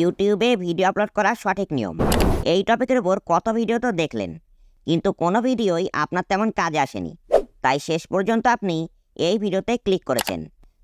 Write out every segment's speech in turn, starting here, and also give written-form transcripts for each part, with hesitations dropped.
ইউটিউবে video upload করার সঠিক নিয়ম। এই টপিকের উপর কত ভিডিও তো দেখলেন, কিন্তু কোনো ভিডিওই আপনার তেমন কাজে আসেনি। তাই শেষ পর্যন্ত আপনি এই ভিডিওতে ক্লিক করেছেন।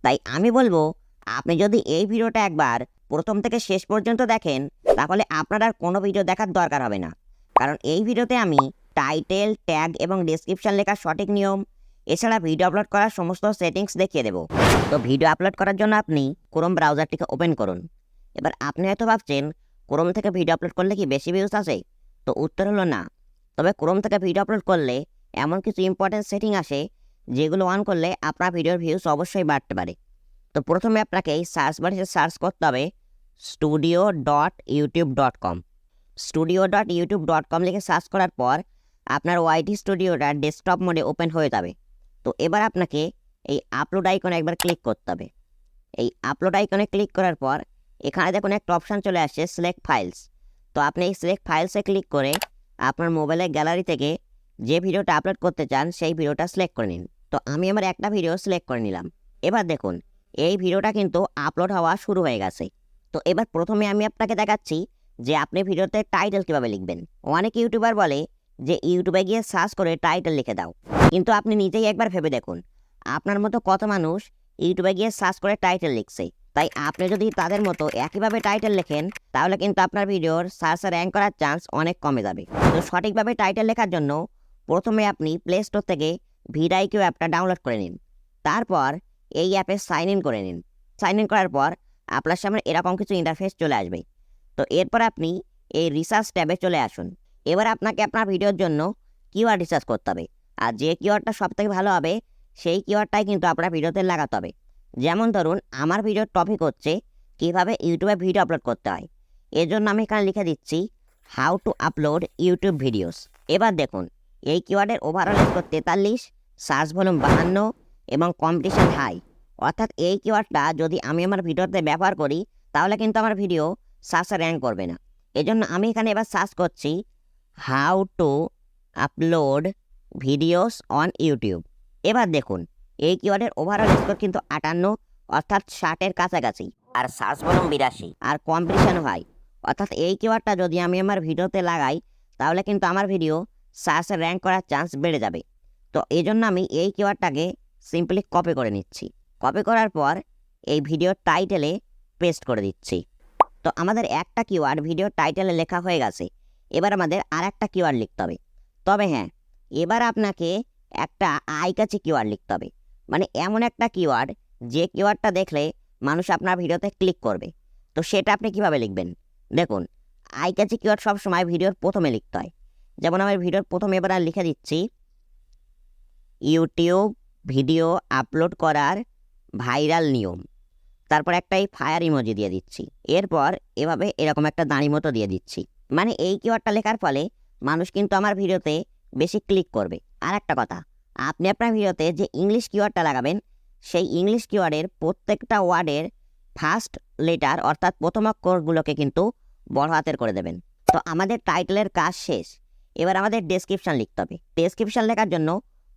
তাই আমি বলবো, আপনি যদি এই ভিডিওটা একবার প্রথম থেকে শেষ পর্যন্ত দেখেন, তাহলে আপনার আর কোনো ভিডিও দেখার দরকার হবে না। কারণ এই ভিডিওতে আমি টাইটেল, ট্যাগ এবং ডেসক্রিপশন লেখার সঠিক নিয়ম, এছাড়া ভিডিও আপলোড করার সমস্ত সেটিংস দেখিয়ে দেব। তো ভিডিও আপলোড করার জন্য আপনি ক্রোম ব্রাউজারটিকে ওপেন করুন। এবার আপনি হয়তো ভাবছেন, ক্রোম থেকে ভিডিও আপলোড করলে কি বেশি ভিউজ আসে? তো উত্তর হলো না। তবে ক্রোম থেকে ভিডিও আপলোড করলে এমন কিছু ইম্পর্টেন্ট সেটিং আসে, যেগুলো অন করলে আপনার ভিডিওর ভিউজ অবশ্যই বাড়তে পারে। তো প্রথমে আপনাকে এই সার্চ বারে সার্চ করতে হবে studio.youtube.com। studio.youtube.com লিখে সার্চ করার পর আপনার ওয়াইটি স্টুডিওটা ডেস্কটপ মোডে ওপেন হয়ে যাবে। তো এবার আপনাকে এই আপলোড আইকনে একবার ক্লিক করতে হবে। এই আপলোড আইকনে ক্লিক করার পর এখানে দেখুন একটা অপশান চলে আসছে, সিলেক্ট ফাইলস। তো আপনি এই সিলেক্ট ফাইলসে ক্লিক করে আপনার মোবাইলের গ্যালারি থেকে যে ভিডিওটা আপলোড করতে চান সেই ভিডিওটা সিলেক্ট করে নিন। তো আমি আমার একটা ভিডিও সিলেক্ট করে নিলাম। এবার দেখুন এই ভিডিওটা কিন্তু আপলোড হওয়া শুরু হয়ে গেছে। তো এবার প্রথমে আমি আপনাকে দেখাচ্ছি যে আপনি ভিডিওতে টাইটেল কীভাবে লিখবেন। অনেক ইউটিউবার বলে যে ইউটিউবে গিয়ে সার্চ করে টাইটেল লিখে দাও, কিন্তু আপনি নিজেই একবার ভেবে দেখুন আপনার মতো কত মানুষ ইউটিউবে গিয়ে সার্চ করে টাইটেল লিখছে। তাই আপনি যদি তাদের মতো একইভাবে টাইটেল লেখেন, তাহলে কিন্তু আপনার ভিডিওর সার্চে র্যাঙ্ক করার চান্স অনেক কমে যাবে। তো সঠিকভাবে টাইটেল লেখার জন্য প্রথমে আপনি প্লে স্টোর থেকে ভিডিআইকিউ অ্যাপটা ডাউনলোড করে নিন। তারপর এই অ্যাপে সাইন ইন করে নিন। সাইন ইন করার পর আপনার সামনে এরকম কিছু ইন্টারফেস চলে আসবে। তো এরপর আপনি এই রিসার্চ ট্যাবে চলে আসুন। এবার আপনাকে আপনার ভিডিওর জন্য কিওয়ার্ড রিসার্চ করতে হবে, আর যে কিওয়ার্ডটা সবথেকে ভালো হবে সেই কিওয়ার্ডটাই কিন্তু আপনার ভিডিওতে লাগাতে হবে। যেমন ধরুন আমার ভিডিওর টপিক হচ্ছে কীভাবে ইউটিউবে ভিডিও আপলোড করতে হয়। এর জন্য আমি এখানে লিখে দিচ্ছি how to upload YouTube videos. এবার দেখুন এই কিওয়ার্ডের ওভারঅল স্কোর 43, সার্চ ভলিউম 52 এবং কম্পিটিশন হাই। অর্থাৎ এই কিওয়ার্ডটা যদি আমি আমার ভিডিওতে ব্যবহার করি, তাহলে কিন্তু আমার ভিডিও সার্চে র্যাঙ্ক করবে না। এজন্য আমি এখানে এবার সার্চ করছি how to upload videos on YouTube. এবার দেখুন এই কিওয়ার্ডের ওভারঅল স্কোর কিন্তু 58, অর্থাৎ 60-এর কাছাকাছি, আর সার্চ ভলিউম 82, আর কম্পিটিশন হাই। অর্থাৎ এই কিওয়ার্ডটা যদি আমি আমার ভিডিওতে লাগাই, তাহলে কিন্তু আমার ভিডিও সার্চে র্যাঙ্ক করার চান্স বেড়ে যাবে। তো এই জন্য আমি এই কিওয়ার্ডটাকে সিম্পলি কপি করে নিচ্ছি। কপি করার পর এই ভিডিওর টাইটেলে পেস্ট করে দিচ্ছি। তো আমাদের একটা কিওয়ার্ড ভিডিওর টাইটেলে লেখা হয়ে গেছে। এবার আমাদের আর একটা কিওয়ার্ড লিখতে হবে। তবে হ্যাঁ, এবার আপনাকে একটা আইকাচি কিওয়ার্ড লিখতে হবে। মানে এমন একটা কিওয়ার্ড যে কিওয়ার্ডটা দেখলে মানুষ আপনার ভিডিওতে ক্লিক করবে। তো সেটা আপনি কিভাবে লিখবেন? দেখুন, আইকাচি কিওয়ার্ড সবসময় ভিডিওর প্রথমে লিখতে হয়। যেমন আমি ভিডিওর প্রথমে এবার লিখে দিচ্ছি ইউটিউব ভিডিও আপলোড করার ভাইরাল নিয়ম। তারপর একটা এই ফায়ার ইমোজি দিয়ে দিচ্ছি। এরপর এভাবে এরকম একটা দাঁড়ি মতো দিয়ে দিচ্ছি। মানে এই কিওয়ার্ডটা লেখার ফলে মানুষ কিন্তু আমার ভিডিওতে বেশি ক্লিক করবে। আর একটা কথা, আপনি আপনার ভিডিওতে যে ইংলিশ কিওয়ার্ডটা লাগাবেন, সেই ইংলিশ কিওয়ার্ডের প্রত্যেকটা ওয়ার্ডের ফার্স্ট লেটার অর্থাৎ প্রথম অক্ষরগুলোকে কিন্তু বড় হাতের করে দেবেন। তো আমাদের টাইটেলের কাজ শেষ। এবার আমাদের ডেসক্রিপশান লিখতে হবে। ডেসক্রিপশান লেখার জন্য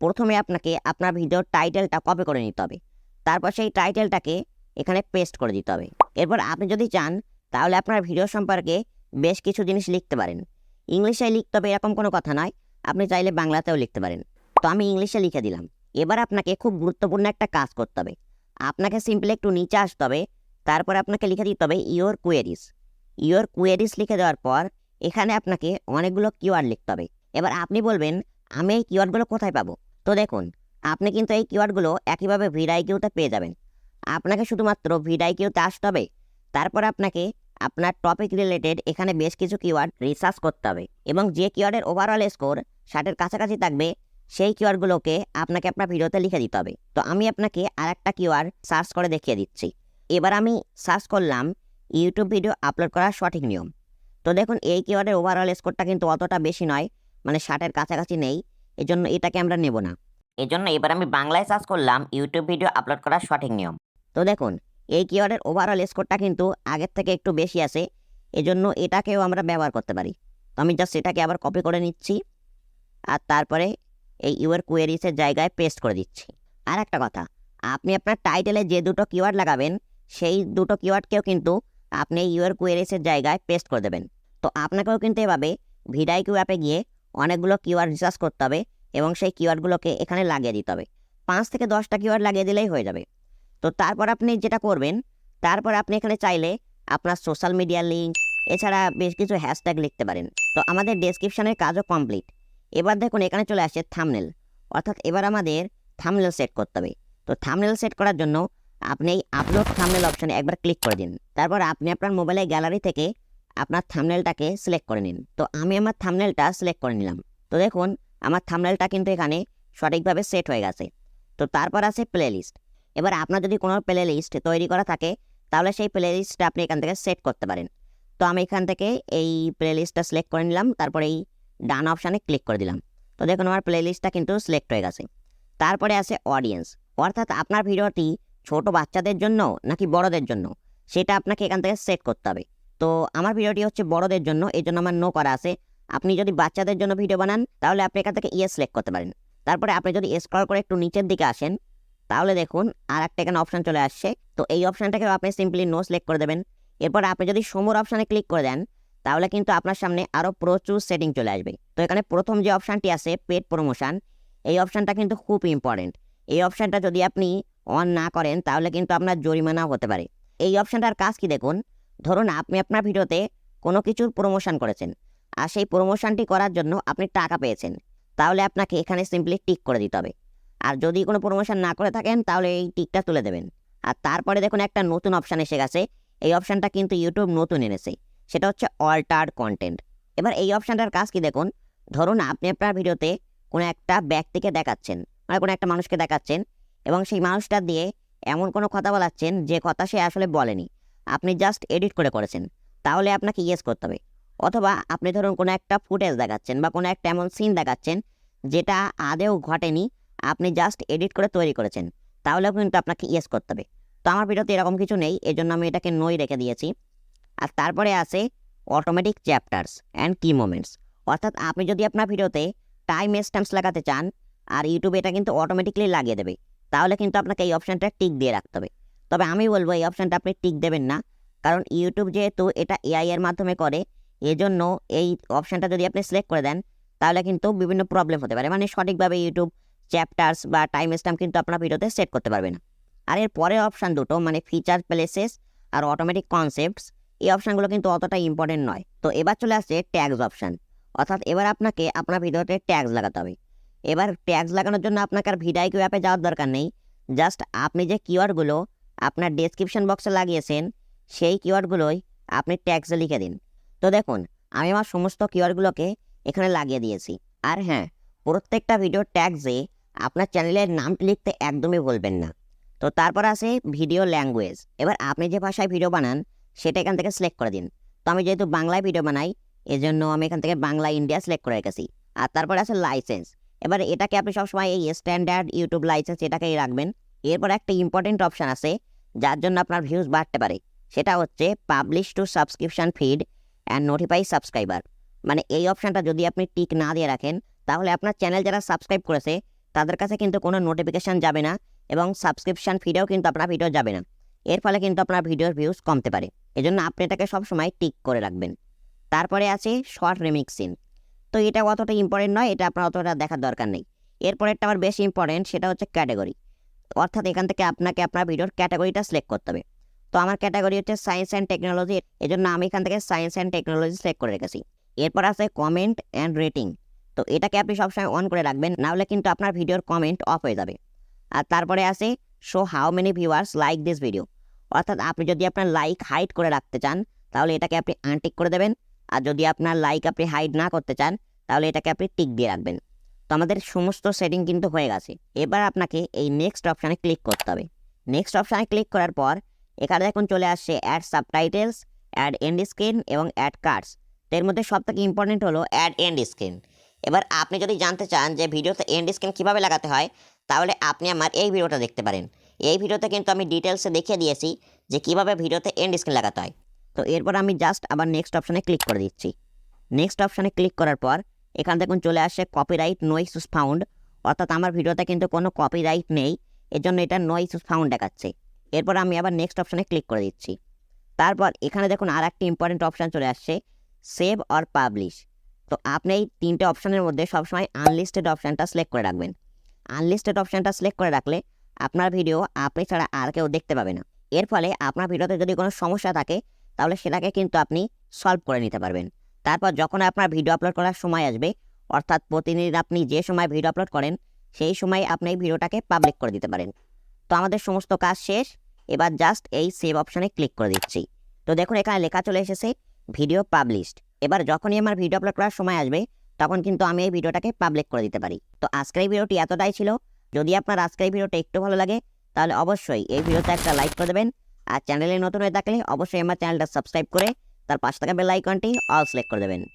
প্রথমে আপনাকে আপনার ভিডিওর টাইটেলটা কপি করে নিতে হবে। তারপর সেই টাইটেলটাকে এখানে পেস্ট করে দিতে হবে। এরপর আপনি যদি চান, তাহলে আপনার ভিডিও সম্পর্কে বেশ কিছু জিনিস লিখতে পারেন। ইংলিশে লিখতে হবে এরকম কোনো কথা নয়, আপনি চাইলে বাংলাতেও লিখতে পারেন। তো আমি ইংলিশে লিখে দিলাম। এবার আপনাকে খুব গুরুত্বপূর্ণ একটা কাজ করতে হবে। আপনাকে সিম্পলি একটু নিচে আসতে হবে। তারপর আপনাকে লিখে দিতে হবে ইওর কুয়েরিজ। ইওর কুয়েরিজ লিখে দেওয়ার পর এখানে আপনাকে অনেকগুলো কিওয়ার্ড লিখতে হবে। এবার আপনি বলবেন, আমি এই কিওয়ার্ডগুলো কোথায় পাবো? তো দেখুন, আপনি কিন্তু এই কিওয়ার্ডগুলো একইভাবে ভিডিআইকিউতে পেয়ে যাবেন। আপনাকে শুধুমাত্র ভিডিআইকিউতে আসতে হবে। তারপর আপনাকে আপনার টপিক রিলেটেড এখানে বেশ কিছু কিওয়ার্ড রিসার্চ করতে হবে, এবং যে কিওয়ার্ডের ওভারঅল স্কোর 60-এর কাছাকাছি থাকবে সেই কিওয়ার্ডগুলোকে আপনাকে আপনার ভিডিওতে লিখে দিতে হবে। তো আমি আপনাকে আর একটা কিওয়ার্ড সার্চ করে দেখিয়ে দিচ্ছি। এবার আমি সার্চ করলাম ইউটিউব ভিডিও আপলোড করার সঠিক নিয়ম। তো দেখুন এই কিওয়ার্ডের ওভারঅল স্কোরটা কিন্তু অতটা বেশি নয়, মানে 60-এর কাছাকাছি নেই। এজন্য এটাকে আমরা নেব না। এজন্য এবার আমি বাংলায় সার্চ করলাম ইউটিউব ভিডিও আপলোড করার সঠিক নিয়ম। তো দেখুন এই কিওয়ার্ডের ওভারঅল স্কোরটা কিন্তু আগের থেকে একটু বেশি আছে, এজন্য এটাকেও আমরা ব্যবহার করতে পারি। তো আমি জাস্ট এটাকে আবার কপি করে নিচ্ছি, আর তারপরে এই ইউর কুয়েরিজের জায়গায় পেস্ট করে দিচ্ছি। আর একটা কথা, আপনি আপনার টাইটেলে যে দুটো কিওয়ার্ড লাগাবেন, সেই দুটো কিওয়ার্ডকেও কিন্তু আপনি ইউর কোয়েরিজের জায়গায় পেস্ট করে দেবেন। তো আপনাকেও কিন্তু এভাবে ভিডিআইকিউ অ্যাপে গিয়ে অনেকগুলো কিওয়ার্ড রিসার্চ করতে হবে এবং সেই কিওয়ার্ডগুলোকে এখানে লাগিয়ে দিতে হবে। 5 থেকে 10টা কিওয়ার্ড লাগিয়ে দিলেই হয়ে যাবে। তো তারপর আপনি যেটা করবেন, তারপর আপনি এখানে চাইলে আপনার সোশ্যাল মিডিয়া লিঙ্ক এছাড়া বেশ কিছু হ্যাশট্যাগ লিখতে পারেন। তো আমাদের ডেসক্রিপশনের কাজও কমপ্লিট। এবার দেখুন এখানে চলে আসছে থাম্বনেল, অর্থাৎ এবার আমাদের থাম্বনেল সেট করতে হবে। তো থাম্বনেল সেট করার জন্য আপনি এই আপলোড থাম্বনেল অপশানে একবার ক্লিক করে দিন। তারপর আপনি আপনার মোবাইলের গ্যালারি থেকে আপনার থাম্বনেলটাকে সিলেক্ট করে নিন। তো আমি আমার থাম্বনেলটা সিলেক্ট করে নিলাম। তো দেখুন আমার থাম্বনেলটা কিন্তু এখানে সঠিকভাবে সেট হয়ে গেছে। তো তারপর আছে প্লেলিস্ট। এবার আপনার যদি কোনো প্লেলিস্ট তৈরি করা থাকে তাহলে সেই প্লেলিস্টটা আপনি এখান থেকে সেট করতে পারেন। তো আমি এখান থেকে এই প্লেলিস্টটা সিলেক্ট করে নিলাম, তারপর এই ডান অপশানে ক্লিক করে দিলাম। তো দেখুন আমার প্লেলিস্টটা কিন্তু সিলেক্ট হয়ে গেছে। তারপরে আছে অডিয়েন্স, অর্থাৎ আপনার ভিডিওটি ছোট বাচ্চাদের জন্য নাকি বড়দের জন্য সেটা আপনাকে এখান থেকে সেট করতে হবে। তো আমার ভিডিওটি হচ্ছে বড়দের জন্য, এই জন্য আমার নো করা আছে। আপনি যদি বাচ্চাদের জন্য ভিডিও বানান তাহলে আপনি এখান থেকে ইয়েস সিলেক্ট করতে পারেন। তারপরে আপনি যদি স্ক্রল করে একটু নিচের দিকে আসেন তাহলে দেখুন আর একটা এখানে অপশান চলে আসছে। তো এই অপশানটাকে আপনি সিম্পলি নো সিলেক্ট করে দেবেন। এরপর আপনি যদি সমর অপশানে ক্লিক করে দেন তাহলে কিন্তু আপনার সামনে আরও প্রচুর সেটিং চলে আসবে। তো এখানে প্রথম যে অপশানটি আছে পেড প্রমোশন, এই অপশানটা কিন্তু খুব ইম্পর্টেন্ট। এই অপশানটা যদি আপনি অন না করেন তাহলে কিন্তু আপনার জরিমানাও হতে পারে। এই অপশানটার কাজ কি দেখুন, ধরুন আপনি আপনার ভিডিওতে কোনো কিছুর প্রমোশন করেছেন আর সেই প্রমোশনটি করার জন্য আপনি টাকা পেয়েছেন, তাহলে আপনাকে এখানে সিম্পলি টিক করে দিতে হবে। আর যদি কোনো প্রমোশন না করে থাকেন তাহলে এই টিকটা তুলে দেবেন। আর তারপরে দেখুন একটা নতুন অপশান এসে গেছে। এই অপশানটা কিন্তু ইউটিউব নতুন এনেছে, সেটা হচ্ছে অল্টার্ড কন্টেন্ট। এবার এই অপশানটার কাজ কি দেখুন, ধরুন আপনি আপনার ভিডিওতে কোনো একটা ব্যক্তিকে দেখাচ্ছেন, মানে কোনো একটা মানুষকে দেখাচ্ছেন এবং সেই মানুষটা দিয়ে এমন কোনো কথা বলাচ্ছেন যে কথা সে আসলে বলেনি, আপনি জাস্ট এডিট করেছেন, তাহলে আপনাকে ইয়েস করতে হবে। অথবা আপনি ধরুন কোনো একটা ফুটেজ দেখাচ্ছেন বা কোনো একটা এমন সিন দেখাচ্ছেন যেটা আদেও ঘটেনি, আপনি জাস্ট এডিট করে তৈরি করেছেন, তাহলেও কিন্তু আপনাকে ইয়েস করতে হবে। তো আমার ভিডিওতে এরকম কিছু নেই, এই জন্য আমি এটাকে নই রেখে দিয়েছি। আর তারপরে আছে অটোমেটিক চ্যাপ্টার্স অ্যান্ড কি মোমেন্টস, অর্থাৎ আপনি যদি আপনার ভিডিওতে টাইম স্ট্যাম্পস লাগাতে চান আর ইউটিউবে এটা কিন্তু অটোমেটিকলি লাগিয়ে দেবে, তাহলে কিন্তু আপনাকে এই অপশানটা টিক দিয়ে রাখতে হবে। তবে আমি বলবো এই অপশানটা আপনি টিক দেবেন না, কারণ ইউটিউব যেহেতু এটা এআই এর মাধ্যমে করে, এজন্য এই অপশানটা যদি আপনি সিলেক্ট করে দেন তাহলে কিন্তু বিভিন্ন প্রবলেম হতে পারে, মানে সঠিকভাবে ইউটিউব চ্যাপ্টার্স বা টাইম স্ট্যাম্প কিন্তু আপনার ভিডিওতে সেট করতে পারবে না। আর এর পরের অপশান দুটো মানে ফিচার প্লেসেস আর অটোমেটিক কনসেপ্টস, এই অপশানগুলো কিন্তু অতটা ইম্পর্টেন্ট নয়। তো এবার চলে আসছে ট্যাগস অপশান, অর্থাৎ এবার আপনাকে আপনার ভিডিওতে ট্যাগস লাগাতে হবে। এবার ট্যাগস লাগানোর জন্য আপনাকে আর ভিডিআইকিউ অ্যাপে যাওয়ার দরকার নেই, জাস্ট আপনি যে কিওয়ার্ডগুলো আপনার ডেসক্রিপশন বক্সে লাগিয়েছেন সেই কিওয়ার্ডগুলোই আপনি ট্যাগসে লিখে দিন। তো দেখুন আমি আমার সমস্ত কিওয়ার্ডগুলোকে এখানে লাগিয়ে দিয়েছি। আর হ্যাঁ, প্রত্যেকটা ভিডিওর ট্যাগসে আপনার চ্যানেলের নামটি লিখতে একদমই ভুলবেন না। তো তারপর আসে ভিডিও ল্যাঙ্গুয়েজ। এবার আপনি যে ভাষায় ভিডিও বানান সেটা এখান থেকে সিলেক্ট করে দিন। তো আমি যেহেতু বাংলায় ভিডিও বানাই এজন্য আমি এখান থেকে বাংলা ইন্ডিয়া সিলেক্ট করে রেখেছি। আর তারপরে আছে লাইসেন্স। এবার এটাকে আপনি সবসময় এই স্ট্যান্ডার্ড ইউটিউব লাইসেন্স এটাকেই রাখবেন। এরপর একটা ইম্পর্টেন্ট অপশান আছে যার জন্য আপনার ভিউজ বাড়তে পারে, সেটা হচ্ছে publish two subscription feed and notify subscriber. মানে এই অপশানটা যদি আপনি টিক না দিয়ে রাখেন তাহলে আপনার চ্যানেল যারা সাবস্ক্রাইব করেছে তাদের কাছে কিন্তু কোনো নোটিফিকেশান যাবে না এবং সাবস্ক্রিপশন ফিডেও কিন্তু আপনার ভিডিও যাবে না। এর ফলে কিন্তু আপনার ভিডিওর ভিউজ কমতে পারে, এজন্য আপনি এটাকে সবসময় টিক করে রাখবেন। তারপরে আছে শর্ট রিমিক্সিং। তো এটা অতটা ইম্পর্টেন্ট নয়, এটা আপনার অতটা দেখার দরকার নেই। এরপরেরটা আবার বেশি ইম্পর্টেন্ট, সেটা হচ্ছে ক্যাটাগরি, অর্থাৎ এখান থেকে আপনাকে আপনার ভিডিওর ক্যাটাগরিটা সিলেক্ট করতে হবে। তো আমার ক্যাটাগরি হচ্ছে সায়েন্স অ্যান্ড টেকনোলজি, এজন্য আমি এখান থেকে সায়েন্স অ্যান্ড টেকনোলজি সিলেক্ট করে রেখেছি। এরপর আছে কমেন্ট অ্যান্ড রেটিং। তো এটাকে আপনি সবসময় অন করে রাখবেন, নাহলে কিন্তু আপনার ভিডিওর কমেন্ট অফ হয়ে যাবে। আর তারপরে আছে show how many viewers like this video, অর্থাৎ আপনি যদি আপনার লাইক হাইড করে রাখতে চান তাহলে এটাকে আপনি আনটিক করে দেবেন, আর যদি আপনার লাইক আপনি হাইড না করতে চান তাহলে এটাকে আপনি টিক দিয়ে রাখবেন। তো আমাদের সমস্ত সেটিং কিন্তু হয়ে গেছে। এবার আপনাকে এই নেক্সট অপশানে ক্লিক করতে হবে। নেক্সট অপশানে ক্লিক করার পর এখানে দেখুন চলে আসছে add subtitles, add end screen এবং অ্যাড কার্ডস। তো এর মধ্যে সবথেকে ইম্পর্টেন্ট হলো অ্যাড এন্ড স্ক্রিন। এবার আপনি যদি জানতে চান যে ভিডিওতে এন্ড স্ক্রিন কীভাবে লাগাতে হয় তাহলে আপনি আমার এই ভিডিওটা দেখতে পারেন। এই ভিডিওতে কিন্তু আমি ডিটেলসে দেখিয়ে দিয়েছি যে কীভাবে ভিডিওতে এন্ড স্ক্রিন লাগাতে হয়। তো এরপর আমি জাস্ট আবার নেক্সট অপশানে ক্লিক করে দিচ্ছি। নেক্সট অপশানে ক্লিক করার পর এখান দেখুন চলে আসছে কপিরাইট নো ইস্যুস ফাউন্ড, অর্থাৎ আমার ভিডিওতে কিন্তু কোনো কপিরাইট নেই, এজন্য এটা নো ইস্যুস ফাউন্ড দেখাচ্ছে। এরপর আমি আবার নেক্সট অপশানে ক্লিক করে দিচ্ছি। তারপর এখানে দেখুন আর একটি ইম্পর্টেন্ট অপশান চলে আসছে, সেভ অর পাবলিশ। তো আপনি এই তিনটে অপশানের মধ্যে সবসময় আনলিস্টেড অপশানটা সিলেক্ট করে রাখবেন। আনলিস্টেড অপশানটা সিলেক্ট করে রাখলে আপনার ভিডিও আপনি ছাড়া আর কেউ দেখতে পাবে না। এর ফলে আপনার ভিডিওতে যদি কোনো সমস্যা থাকে তাহলে সেটাকে কিন্তু আপনি সলভ করে নিতে পারবেন। তারপর যখন আপনার ভিডিও আপলোড করার সময় আসবে, অর্থাৎ প্রতিদিন আপনি যে সময় ভিডিও আপলোড করেন সেই সময় আপনি এই ভিডিওটাকে পাবলিক করে দিতে পারেন। তো আমাদের সমস্ত কাজ শেষ, এবার জাস্ট এই সেভ অপশানে ক্লিক করে দিচ্ছি। তো দেখুন এখানে লেখা চলে এসেছে ভিডিও পাবলিশড। এবার যখনই আমার ভিডিও আপলোড করার সময় আসবে তখন কিন্তু আমি এই ভিডিওটাকে পাবলিক করে দিতে পারি। তো আজকের এই ভিডিওটি এতটাই ছিল। যদি আপনার আজকের এই ভিডিওটা একটু ভালো লাগে তাহলে অবশ্যই এই ভিডিওতে একটা লাইক করে দেবেন। আর চ্যানেলে নতুন হয়ে থাকলে অবশ্যই আমার চ্যানেলটা সাবস্ক্রাইব করে তার পাশে থাকা বেল আইকনটি অল সিলেক্ট করে দেবেন।